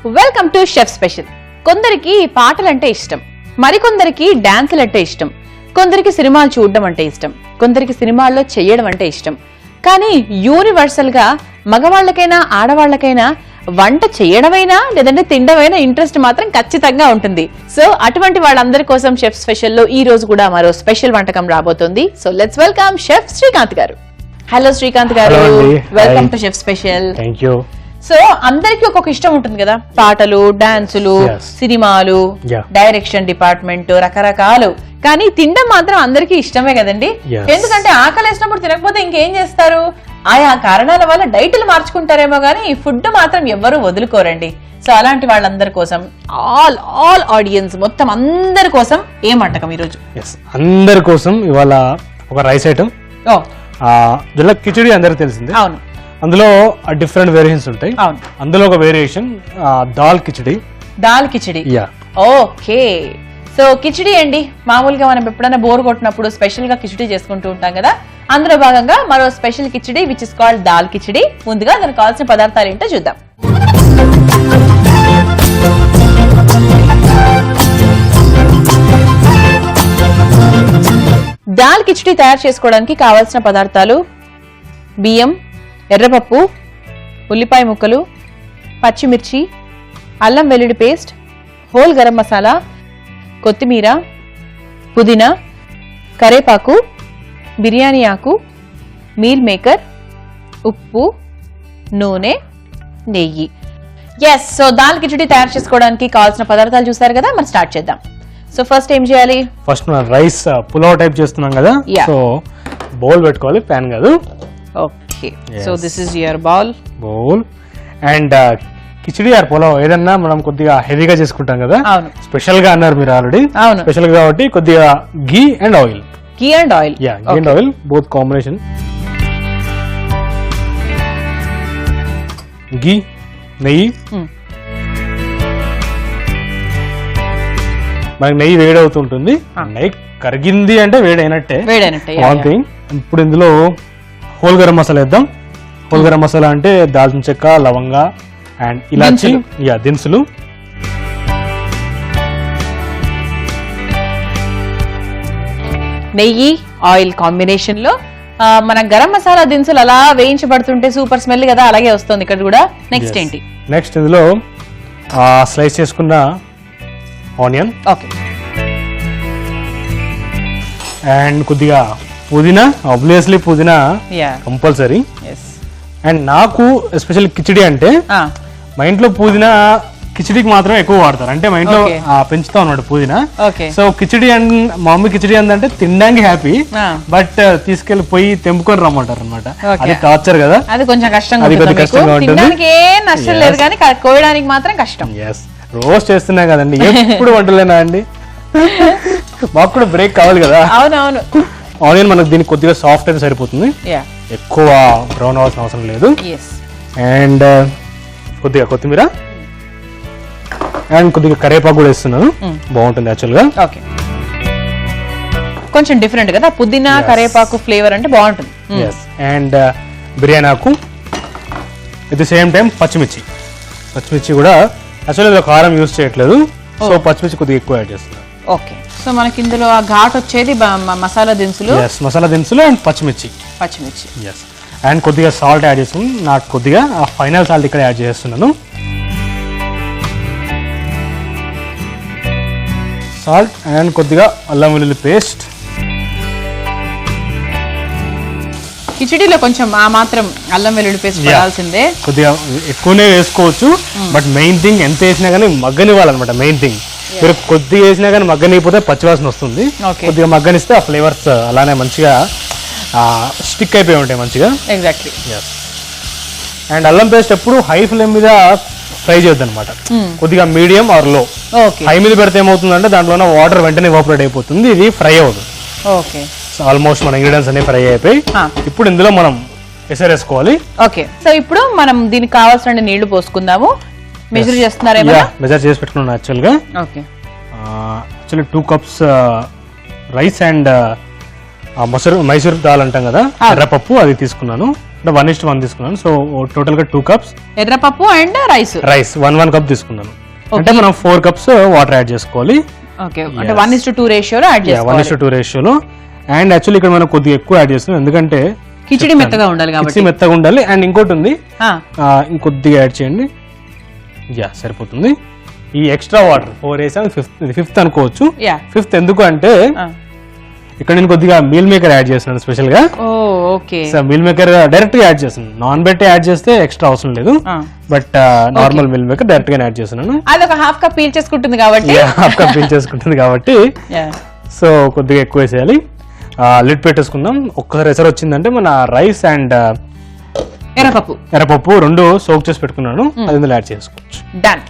Welcome to chef special. కొందరికి పాటలంటే ఇష్టం, మరికొందరికి డాన్సులు అంటే ఇష్టం, కొందరికి సినిమాలు చూడడం అంటే ఇష్టం, కొందరికి సినిమాల్లో చేయడం అంటే ఇష్టం. కానీ యూనివర్సల్ గా మగవాళ్ళకైనా ఆడవాళ్ళకైనా వంట చేయడమైనా లేదంటే తినడమైనా ఇంట్రెస్ట్ మాత్రం ఖచ్చితంగా ఉంటుంది. సో అటువంటి వాళ్ళందరి కోసం షెఫ్ స్పెషల్ లో ఈ రోజు కూడా మరో స్పెషల్ వంటకం రాబోతుంది. So let's welcome chef Srikanth గారు. హలో శ్రీకాంత్ గారు, welcome to chef special. Thank you. So అందరికి ఒక్కొక్క ఇష్టం ఉంటుంది కదా, పాటలు, డాన్సులు, సినిమాలు, డైరెక్షన్ డిపార్ట్మెంట్, రకరకాలు. కానీ తినడం మాత్రం అందరికీ ఇష్టమే కదండి. ఎందుకంటే ఆకలి వేసినప్పుడు తినకపోతే ఇంకేం చేస్తారు? ఆయా కారణాల వల్ల డైట్లు మార్చుకుంటారేమో గానీ ఫుడ్ మాత్రం ఎవ్వరూ వదులుకోరండి. సో అలాంటి వాళ్ళందరి కోసం, ఆల్ ఆడియన్స్ మొత్తం అందరి కోసం ఏం వంటకం ఈరోజు? అందరి కోసం ఇవాళ ఒక రైస్ ఐటమ్, జొన్న కిచడీ అందరికి తెలిసిందే. అవును, అందులో డిఫరెంట్ వేరియేషన్స్ ఉంటాయి. అవును, అందులో ఒక variation dal khichdi. Dal khichdi, okay. So khichdi అండి, మామూలుగా మనం ఎప్పుడైనా బోర్ కొట్టినప్పుడు స్పెషల్ గా కిచడీ చేసుకుంటూ ఉంటాం కదా, అందులో భాగంగా మరో special khichdi which is called dal khichdi. ముందుగా దానికి కావాల్సిన పదార్థాలు ఏంటో చూద్దాం. దాల్ కిచడీ తయారు చేసుకోవడానికి కావాల్సిన పదార్థాలు: బియ్యం, ఎర్రపప్పు, ఉల్లిపాయ ముక్కలు, పచ్చిమిర్చి, అల్లం వెల్లుల్లి పేస్ట్, హోల్ గరం మసాలా, కొత్తిమీర, పుదీనా, కరేపాకు, బిర్యానీ ఆకు, మీల్ మేకర్, ఉప్పు, నూనె, నెయ్యి. ఎస్, సో దాల్ కిచడీ తయారు చేసుకోవడానికి కావాల్సిన పదార్థాలు చూసారు కదా, మరి స్టార్ట్ చేద్దాం. సో ఫస్ట్ ఏం చేయాలి? ఫస్ట్ మనం రైస్ పులావ్ టైప్ చేస్తున్నాం కదా, సో బౌల్ పెట్టుకోవాలి, ప్యాన్ కాదు. Okay, so this is your bowl. And khichdi or pulao ఏదన్నా మనం కొద్దిగా హెవీగా చేసుకుంటాం కదా, స్పెషల్ గా అన్నారు మీరు ఆల్రెడీ. స్పెషల్ గా కాబట్టి కొద్దిగా ghee and oil. Ghee and oil, ghee and oil both combination. Ghee, నెయ్యి. మనకి నెయ్యి వేడవుతుంటుంది, నెయ్యి కరిగింది అంటే వేడైనట్టే. వన్ థింగ్, ఇప్పుడు ఇందులో హోల్ గరం మసాలా వేద్దాం. హోల్ గరం మసాలా అంటే దాల్చిన చెక్క, లవంగా అండ్ ఇలాచి దినుసులు. నెయ్యి, ఆయిల్ కాంబినేషన్ లో మన గరం మసాలా దినుసులు అలా వేయించబడుతుంటే సూపర్ స్మెల్ కదా, అలాగే వస్తుంది ఇక్కడ కూడా. నెక్స్ట్ ఏంటి? నెక్స్ట్ ఇందులో స్లైస్ చేసుకున్న ఆనియన్. ఓకే. అండ్ కొద్దిగా పుదీనా, ఆబ్వియస్లీ పుదీనా కంపల్సరీ. అండ్ నాకు ఎస్పెషల్ కిచడీ అంటే మా ఇంట్లో పుదీనా కిచడీకి మాత్రమే ఎక్కువ వాడతారు. అంటే మా ఇంట్లో పెంచుతాం అన్నమాట పుదీనా. సో కిచడీ అండ్ మా మమ్మీ కిచడీ అంటే తినడానికి హ్యాపీ, బట్ తీసుకెళ్లి పోయి తెంపుకొని రమ్మంటారు అనమాట. అది టార్చర్ కదా, అది కొంచెం కష్టంగా ఉంటుంది. ఏం నష్టం లేదు కానీ కోయడానికి మాత్రం కష్టం. రోజు చేస్తున్నా కదండి, ఎప్పుడు వంటలేనా అండి, మాకు కూడా బ్రేక్ కావాలి కదా. అవునవును. ఆనియన్ మనకు దీనికి కొద్దిగా సాఫ్ట్ అయితే సరిపోతుంది, ఎక్కువ బ్రౌన్ అవ్వాల్సిన అవసరం లేదు. అండ్ కొద్దిగా కొత్తిమీర అండ్ కొద్దిగా కరేపాకు కూడా వేస్తున్నాను, బాగుంటుంది యాక్చువల్ గా. కొంచెం డిఫరెంట్ కదా, పుదీనా కరేపాకు ఫ్లేవర్ అంటే బాగుంటుంది. అండ్ బిర్యానీ ఆకు, అట్ ది సేమ్ టైం పచ్చిమిర్చి కూడా యాక్చువల్గా కారం యూజ్ చేయట్లేదు, సో పచ్చిమిర్చి కొద్దిగా ఎక్కువ యాడ్ చేస్తున్నాను. ఓకే, సో మనకి ఇందులో ఆ ఘాట్ వచ్చేది మసాలా దినుసులు అండ్ పచ్చిమిర్చి. అండ్ కొద్దిగా సాల్ట్ యాడ్ చేస్తున్నాను, నాకు కొద్దిగా ఫైనల్ సాల్ట్ ఇక్కడ యాడ్ చేస్తున్నాను. సాల్ట్ అండ్ కొద్దిగా అల్లం వెల్లుల్లి పేస్ట్. కిచడీలో కొంచెం ఆ మాత్రం అల్లం వెల్లుల్లి పేస్ట్ పడాల్సిందే, కొద్దిగా ఎక్కువనే వేసుకోవచ్చు. బట్ మెయిన్ థింగ్ ఎంత వేసినా కానీ మగ్గనివ్వాలన్నమాట. మెయిన్ థింగ్, మీరు కొద్దిగా వేసినా కానీ మగ్గనిపోతే పచ్చివాసన వస్తుంది. కొద్దిగా మగ్గనిస్తే ఆ ఫ్లేవర్స్ అలానే మంచిగా స్టిక్ అయిపోయి ఉంటాయి మంచిగా. ఎగ్జాక్ట్లీ. అండ్ అల్లం పేస్ట్ ఎప్పుడు హై ఫ్లేమ్ మీద ఫ్రై చేయొద్దు అనమాట, కొద్దిగా మీడియం ఆర్ లో. హై మీద పెడితే ఏమవుతుందంటే దాంట్లో వాటర్ వెంటనే ఎవాపరేట్ అయిపోతుంది, ఇది ఫ్రై అవ్వదు. ఆల్మోస్ట్ మన ఇంగ్రీడియంట్స్ అన్ని ఫ్రై అయిపోయి ఇప్పుడు ఇందులో మనం ఎసరు వేసుకోవాలి. ఓకే, సో ఇప్పుడు మనం దీనికి కావాల్సిన నీళ్లు పోసుకుందాము. మెజర్ చేస్తున్నారేమో? మెజర్ చేసి పెట్టుకున్నాను యాక్చువల్గా. Actually 2 cups rice and Mysore dal అంటాం కదా, ఎర్రపప్పు, అది తీసుకున్నాను. అంటే 1:1 తీసుకున్నాను. సో టోటల్ గా 2 cups ఎర్రపప్పు అండ్ రైస్ 1 cup తీసుకున్నాను. అంటే మనం 4 cups వాటర్ యాడ్ చేసుకోవాలి. ఓకే, అంటే 1:2 రేషియోలో యాడ్ చేసుకోవాలి. 1:2 రేషియోలో. అండ్ యాక్చువల్లీ ఇక్కడ మనం కొద్దిగా ఎక్కువ యాడ్ చేస్తున్నాం, ఎందుకంటే కిచిడి మెత్తగా ఉండాలి కాబట్టి. కిచిడి మెత్తగా ఉండాలి. అండ్ ఇంకోటి ఉంది, ఇంకొద్దిగా యాడ్ చేయండి. సరిపోతుంది. ఈ ఎక్స్ట్రా వాటర్ 4 వేసాం, ఫిఫ్త్ అనుకోవచ్చు. ఫిఫ్త్ ఎందుకు అంటే ఇక్కడ నేను కొద్దిగా మీల్ మేకర్ యాడ్ చేస్తున్నాను స్పెషల్ గా. మీల్ మేకర్ డైరెక్ట్ గా యాడ్ చేస్తున్నాను. నాన్ బెట్ యాడ్ చేస్తే ఎక్స్ట్రా అవసరం లేదు, but normal meal maker direct గా యాడ్ చేస్తున్నాను. అది ఒక హాఫ్ కప్ పీల్ చేసుకుంటుంది కాబట్టి, సో కొద్దిగా ఎక్కువ వేసేయాలి. లిడ్ పెట్టేసుకుందాం. ఒక్కసారి ఎసరు వచ్చిందంటే మన రైస్ అండ్ ఎర్రపప్పు 2 సోక్ చేసి పెట్టుకున్నాను, అది ఇందులో యాడ్ చేసుకోవచ్చు. డన్.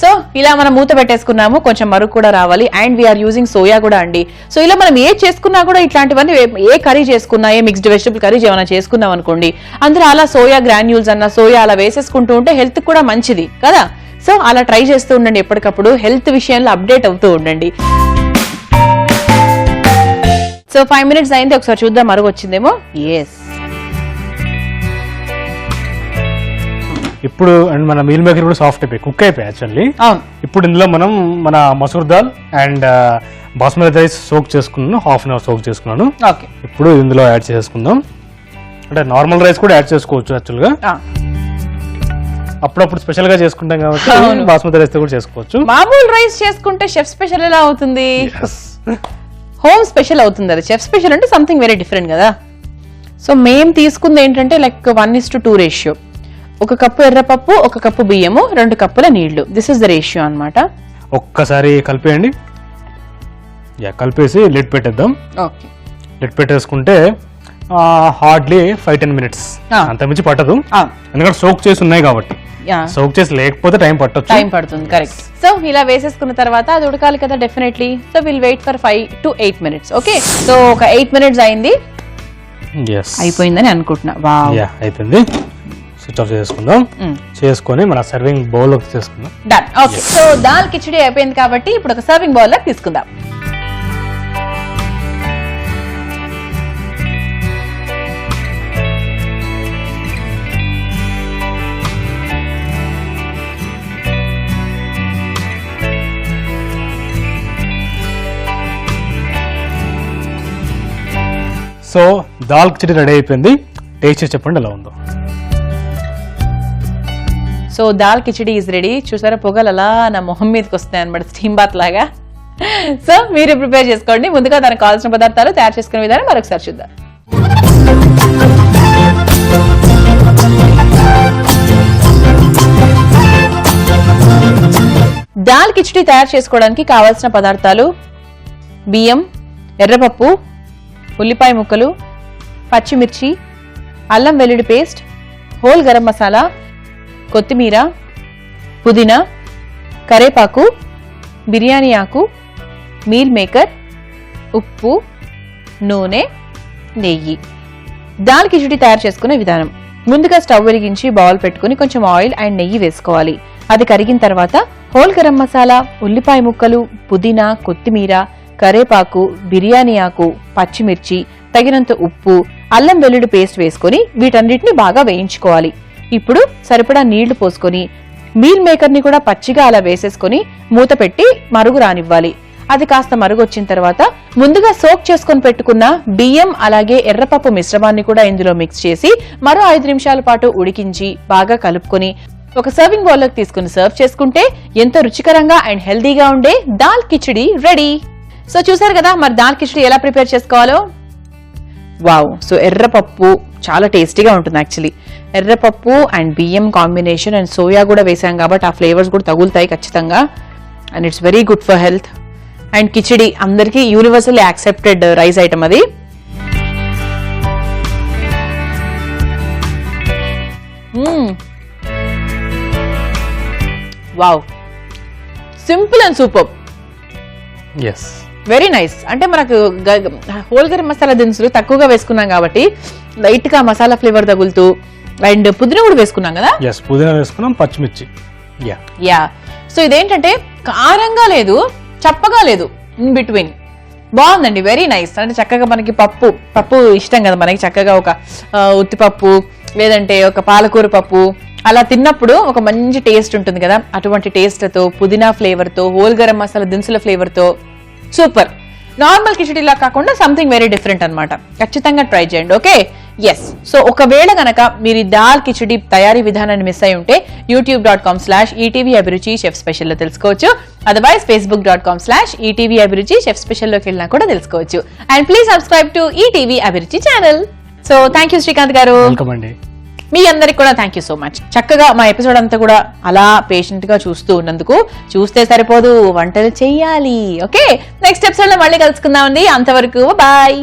సో ఇలా మనం మూత పెట్టేసుకున్నాము, కొంచెం మరుగు కూడా రావాలి. అండ్ వీఆర్ యూజింగ్ సోయా కూడా అండి. సో ఇలా మనం ఏ చేసుకున్నా కూడా ఇట్లాంటివన్నీ, ఏ కర్రీ చేసుకున్నా, ఏ మిక్స్డ్ వెజిటబుల్ కర్రీ ఏమైనా చేసుకున్నాం అనుకోండి, అందులో అలా సోయా గ్రాన్యూల్స్ అన్న సోయా అలా వేసేసుకుంటూ ఉంటే హెల్త్ కూడా మంచిది కదా. సో అలా ట్రై చేస్తూ ఉండండి, ఎప్పటికప్పుడు హెల్త్ విషయంలో అప్డేట్ అవుతూ ఉండండి. సో 5 minutes అయింది, ఒకసారి చూద్దాం మరుగు వచ్చిందేమో. ఎస్, ఇప్పుడు అండ్ మన మీల్ మేకర్ కూడా సాఫ్ట్ అయిపోయి కుక్ అయిపోయి యాక్చువల్లీ. ఇప్పుడు ఇందులో మనం మన masoor dal and basmati rice soak చేసుకున్నాను, ½ an hour సోక్ చేసుకున్నాను. ఇప్పుడు ఇందులో యాడ్ చేసుకుందాం. అంటే నార్మల్ రైస్ కూడా యాడ్ చేసుకోవచ్చు యాక్చువల్ గా, అప్పుడప్పుడు స్పెషల్ గా చేసుకుంటాం కాబట్టి బాస్మతి రైస్ తో కూడా చేసుకోవచ్చు. మామూలు రైస్ చేసుకుంటే షెఫ్ స్పెషల్ ఎలా అవుతుంది? హోమ్ స్పెషల్ అవుతుంది. అది షెఫ్ స్పెషల్ అంటే సంథింగ్ వెరీ డిఫరెంట్ కదా. సో మేము తీసుకుంది ఏంటంటే లైక్ 1:2 రేషియో. 1 కప్పు ఎర్రపప్పు, 1 కప్పు బియ్యము, 2 కప్పుల నీళ్లు. దిస్ ఇస్ ద రేషియో అన్నమాట. ఒక్కసారి కలిపేయండి. కలిపేసి లిడ్ పెట్టేద్దాం. ఓకే, లిడ్ పెట్టేసుకుంటే హార్డ్లీ 5-10 minutes, అంతమించి పట్టదు, ఎందుకంటే సోక్ చేసి ఉన్నాయి కాబట్టి. సోక్ చేసి లేకపోతే టైం పడుతుంది. కరెక్ట్. సో ఇలా వేసేసుకున్న తర్వాత అది ఉడకాలి కదా definitely. So will wait for 5 to 8 minutes. Okay, so ఒక 8 minutes అయింది, అయిపోయిందని అనుకుంటున్నా. అయిపోయింది. స్విచ్ ఆఫ్ చేసుకుందాం. చేసుకొని మన సర్వింగ్ బౌల్ లోకి తీసుకుందాం. Done. Okay, so dal khichdi అయిపోయింది కాబట్టి ఇప్పుడు ఒక సర్వింగ్ బౌల్ లోకి తీసుకుందాం. సో దాల్ కిచిడి రెడీ అయిపోయింది. టేస్ట్ చేసి చెప్పండి ఎలా ఉందో. So dal khichdi is ready. చూసారా పొగలు అలా నా మొహం మీదకి వస్తాయి అనమాట, స్టీమ్ బాత్ లాగా. సో మీరు ప్రిపేర్ చేసుకోండి. ముందుగా దానికి కావాల్సిన పదార్థాలు తయారు చేసుకునే విధానం మరొకసారి చూద్దాం. దాల్ కిచిడి తయారు చేసుకోవడానికి కావాల్సిన పదార్థాలు: బియ్యం, ఎర్రపప్పు, ఉల్లిపాయ ముక్కలు, పచ్చిమిర్చి, అల్లం వెల్లుల్లి పేస్ట్, హోల్ గరం మసాలా, కొత్తిమీర, పుదీనా, కరేపాకు, బిర్యానీ ఆకు, మీల్ మేకర్, ఉప్పు, నూనె, నెయ్యి. దాల్ కిచిడి తయారు చేసుకునే విధానం: ముందుగా స్టవ్ వెలిగించి బౌల్ పెట్టుకుని కొంచెం ఆయిల్ అండ్ నెయ్యి వేసుకోవాలి. అది కరిగిన తర్వాత హోల్ గరం మసాలా, ఉల్లిపాయ ముక్కలు, పుదీనా, కొత్తిమీర, కరేపాకు, బిర్యానీ ఆకు, పచ్చిమిర్చి, తగినంత ఉప్పు, అల్లం వెల్లుల్లి పేస్ట్ వేసుకొని వీటన్నిటిని బాగా వేయించుకోవాలి. ఇప్పుడు సరిపడా నీళ్లు పోసుకొని మీల్ మేకర్ ని కూడా పచ్చిగా అలా వేసేసుకొని మూత పెట్టి మరుగు రానివ్వాలి. అది కాస్త మరుగు వచ్చిన తర్వాత ముందుగా సోక్ చేసుకొని పెట్టుకున్న బియ్యం అలాగే ఎర్రపప్పు మిశ్రమాన్ని కూడా ఇందులో మిక్స్ చేసి మరో 5 నిమిషాల పాటు ఉడికించి బాగా కలుపుకొని ఒక సర్వింగ్ బౌల్ లోకి తీసుకుని సర్వ్ చేసుకుంటే ఎంతో రుచికరంగా అండ్ హెల్దీగా ఉండే దాల్ కిచిడి రెడీ. సో చూసారు కదా మరి దాల్ కిచిడి ఎలా ప్రిపేర్ చేసుకోవాలో. వావ్. సో ఎర్రపప్పు చాలా టేస్టీగా ఉంటుంది యాక్చువల్లీ. ఎర్రపప్పు అండ్ బియ్యం కాంబినేషన్ అండ్ సోయా కూడా వేసాం కాబట్టి ఆ ఫ్లేవర్స్ కూడా తగులుతాయి ఖచ్చితంగా. And it's very good for health. And khichdi అందరికీ యూనివర్సల్లీ యాక్సెప్టెడ్ రైస్ ఐటమ్ అది. Wow, simple and super. Very nice. అంటే మనకు హోల్ గరం మసాలా దినుసులు తక్కువగా వేసుకున్నాం కాబట్టి లైట్ గా మసాలా ఫ్లేవర్ తగులుతూ అండ్ పుదీనా కూడా వేసుకున్నాం కదా. పుదీనా వేసుకున్నాం, పచ్చిమిర్చి. సో ఇదేంటంటే కారంగా లేదు, చప్పగా లేదు, ఇన్ బిట్వీన్. బాగుందండి, వెరీ నైస్. అంటే చక్కగా మనకి పప్పు ఇష్టం కదా మనకి, చక్కగా ఒక ఉత్తిపప్పు లేదంటే ఒక పాలకూర పప్పు అలా తిన్నప్పుడు ఒక మంచి టేస్ట్ ఉంటుంది కదా, అటువంటి టేస్ట్తో పుదీనా ఫ్లేవర్తో హోల్ గరం మసాలా దినుసుల ఫ్లేవర్తో సూపర్. నార్మల్ కిచడీలా కాకుండా సంథింగ్ వెరీ డిఫరెంట్ అన్నమాట. ఖచ్చితంగా ట్రై చేయండి. Okay, yes. సో ఒకవేళ గనక మీరు ఈ దాల్ కిచడీ తయారీ విధానాన్ని మిస్ అయి ఉంటే youtube.com/ETV అభిరుచి షెఫ్ స్పెషల్ లో తెలుసుకోవచ్చు. అదర్వైజ్ facebook.com/ETV అభిరుచి షెఫ్ స్పెషల్ లోకి వెళ్ళినా కూడా తెలుసుకోవచ్చు. And please subscribe to ETV అభిరుచి channel. So thank you Srikanth గారు. వెల్కమ్ అండి. మీ అందరికి కూడా థ్యాంక్ యూ సో మచ్. చక్కగా మా ఎపిసోడ్ అంతా కూడా అలా పేషెంట్ గా చూస్తూ ఉన్నందుకు. చూస్తే సరిపోదు, వంటలు చెయ్యాలి. ఓకే, నెక్స్ట్ ఎపిసోడ్ లో మళ్ళీ కలుసుకుందామండి. అంతవరకు బాయ్.